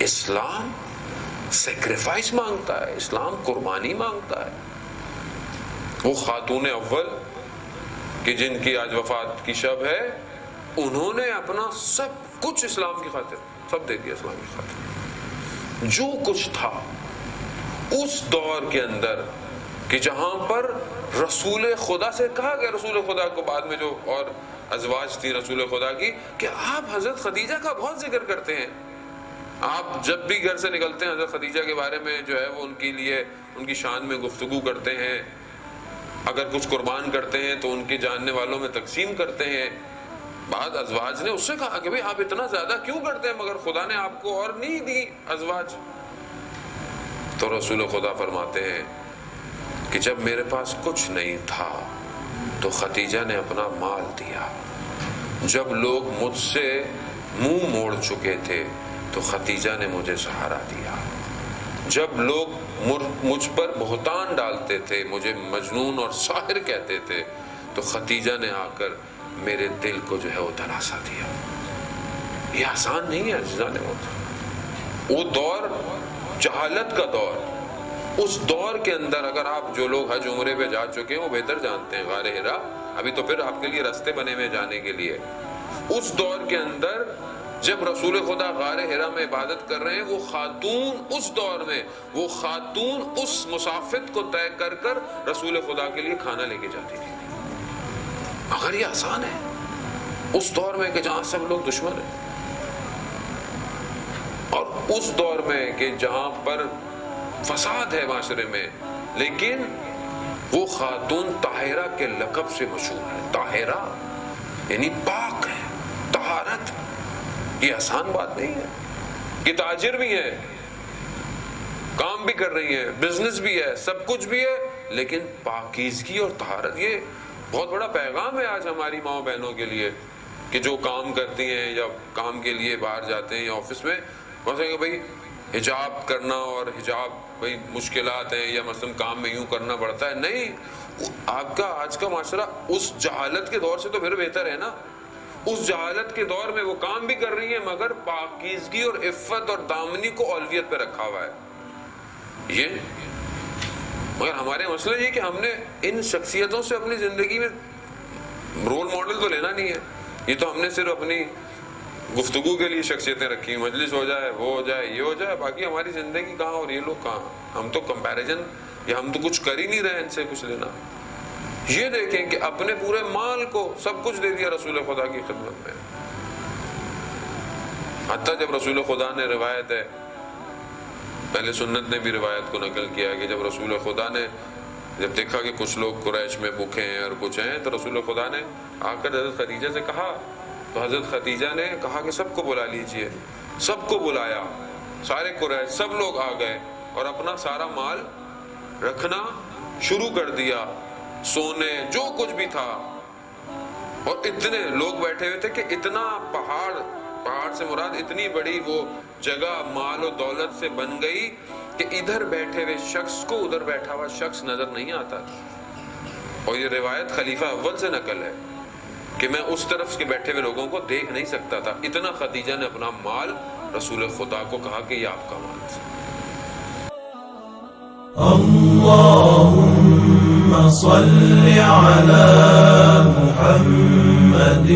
اسلام sacrifice مانگتا ہے، اسلام قربانی مانگتا ہے۔ وہ خاتون اول کہ جن کی آج وفات کی شب ہے، انہوں نے اپنا سب کچھ اسلام کی خاطر سب دے دیا، اسلام کی خاطر جو کچھ تھا اس دور کے اندر، کہ جہاں پر رسول خدا سے کہا گیا، رسول خدا کو بعد میں جو اور ازواج تھی رسول خدا کی، کہ آپ حضرت خدیجہ کا بہت ذکر کرتے ہیں، آپ جب بھی گھر سے نکلتے ہیں حضرت خدیجہ کے بارے میں جو ہے وہ ان کے لیے ان کی شان میں گفتگو کرتے ہیں، اگر کچھ قربان کرتے ہیں تو ان کے جاننے والوں میں تقسیم کرتے ہیں۔ بعد ازواج نے اس سے کہا کہ بھئی آپ اتنا زیادہ کیوں کرتے ہیں، مگر خدا نے آپ کو اور نہیں دی ازواج؟ تو رسول خدا فرماتے ہیں کہ جب میرے پاس کچھ نہیں تھا تو خدیجہ نے اپنا مال دیا، جب لوگ مجھ سے منہ موڑ چکے تھے تو خدیجہ نے مجھے سہارا دیا، جب لوگ مجھ پر بہتان ڈالتے تھے، مجھے مجنون اور ساحر کہتے تھے، تو خدیجہ نے آ کر میرے دل کو جو ہے وہ دلاسا دیا۔ یہ آسان نہیں ہے عزیزان محترم، وہ دور جہالت کا دور، اس دور کے اندر اگر آپ جو لوگ حج عمرے پہ جا چکے ہیں وہ بہتر جانتے ہیں، غار حرا ابھی تو پھر آپ کے لیے راستے بنے ہوئے جانے کے لیے، اس دور کے اندر جب رسول خدا غار حرا میں عبادت کر رہے ہیں، وہ خاتون اس دور میں، وہ خاتون اس مسافت کو طے کر کر رسول خدا کے لیے کھانا لے کے جاتی تھی۔ اگر یہ آسان ہے اس دور میں کہ جہاں سب لوگ دشمن ہیں، اور اس دور میں کہ جہاں پر فساد ہے معاشرے میں، لیکن وہ خاتون طاہرہ کے لقب سے مشہور ہے۔ طاہرہ یعنی پاک ہے، طہارت۔ یہ آسان بات نہیں ہے کہ تاجر بھی ہے، کام بھی کر رہی ہے، بزنس بھی ہے، سب کچھ بھی ہے، لیکن پاکیزگی اور طہارت، یہ بہت بڑا پیغام ہے آج ہماری ماؤں بہنوں کے لیے، کہ جو کام کرتی ہیں یا کام کے لیے باہر جاتے ہیں یا آفس میں، ویسے کہ بھائی حجاب کرنا اور حجاب بھائی مشکلات ہیں، یا مثلا کام میں یوں کرنا پڑتا ہے، نہیں، آپ کا آج کا معاشرہ اس جہالت کے دور سے تو پھر بہتر ہے نا۔ اس جہالت کے دور میں وہ کام بھی کر رہی ہیں مگر پاکیزگی اور عفت اور دامنی کو اولویت پہ رکھا ہوا ہے۔ یہ مگر ہمارے مسئلہ یہ کہ ہم نے ان شخصیتوں سے اپنی زندگی میں رول ماڈل تو لینا نہیں ہے، یہ تو ہم نے صرف اپنی گفتگو کے لیے شخصیتیں رکھی، مجلس ہو جائے، وہ ہو جائے، یہ ہو جائے، باقی ہماری زندگی کہاں اور یہ لوگ کہاں۔ ہم تو کمپیریزن، یا ہم تو کچھ کر ہی نہیں رہے ان سے کچھ لینا۔ یہ دیکھیں کہ اپنے پورے مال کو سب کچھ دے دیا رسول خدا کی خدمت میں، حتیٰ جب رسول خدا نے، روایت ہے پہلے سنت نے بھی روایت کو نقل کیا کہ جب رسول خدا نے جب دیکھا کہ کچھ لوگ قریش میں بھوکے ہیں اور کچھ ہیں، تو رسول خدا نے آ کر حضرت خدیجہ سے کہا، تو حضرت خدیجہ نے کہا کہ سب کو بلا لیجئے، سب کو بلایا، سارے قریش سب لوگ آ گئے اور اپنا سارا مال رکھنا شروع کر دیا، سونے جو کچھ بھی تھا، اور اتنے لوگ بیٹھے ہوئے تھے کہ اتنا پہاڑ سے مراد اتنی بڑی وہ جگہ مال و دولت سے بن گئی کہ ادھر بیٹھے ہوئے شخص کو ادھر بیٹھا ہوا شخص نظر نہیں آتا تھا۔ اور یہ روایت خلیفہ اول سے نقل ہے کہ میں اس طرف کے بیٹھے ہوئے لوگوں کو دیکھ نہیں سکتا تھا، اتنا خدیجہ نے اپنا مال رسول خدا کو کہا کہ یہ آپ کا مال ہے۔ اللهم صل على محمد